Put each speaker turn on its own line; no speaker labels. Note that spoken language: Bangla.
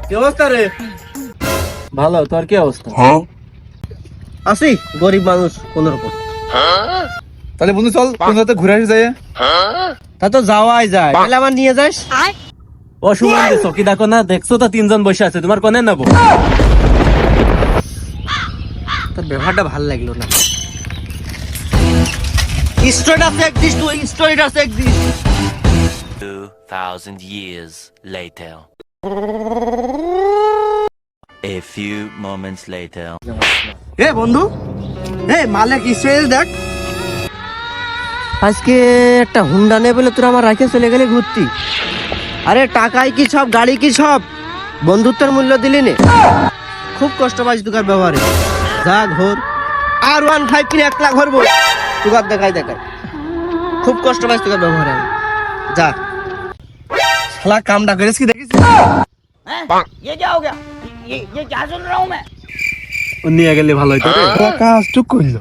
কি অবস্থা রে?
ভালো, তোর কি অবস্থা?
আছি গরিব মানুষ কোন রকম।
তাহলে বন্ধু চল কোন সাথে ঘুরে আসি যাই।
তা তো যাওয়াই যায়, তাহলে আমার নিয়ে যাস।
ও সুগন্ধি চকি দেখো না, দেখছো তো তিনজন বসে আছে, তোমার কোনে নেবো?
তোর ব্যবহারটা ভালো লাগলো না। স্টোরিটা আছে একদিস, তুই স্টোরিটা আছে একদিস।
2000 years later. A few moments later.
এ বন্ধু, মালিক স্টোরি দেখ। আজকে একটা হুন্ডা নেই বলে তোরা আমার রাখে চলে গেলে ঘুরতি। আরে টাকাই কি সব, গাড়ি কি সব, বন্ধুত্বের মূল্য দিলি নে। খুব কষ্ট পাইছি তোকার ব্যবহারে। যা ঘোর আর 1.5 কিনে 1 লাখ ভরবো, তোকার দেখাই। খুব কষ্ট পাইছি তোকার ব্যবহারে। যা শালা কামটা করিস কি দেখিস?
ये क्या हो गया? ये क्या सुन रहा हूँ मैं?
ও নিয়ে গেলে ভালো হইতো রে।
কাজ চুপ করিল।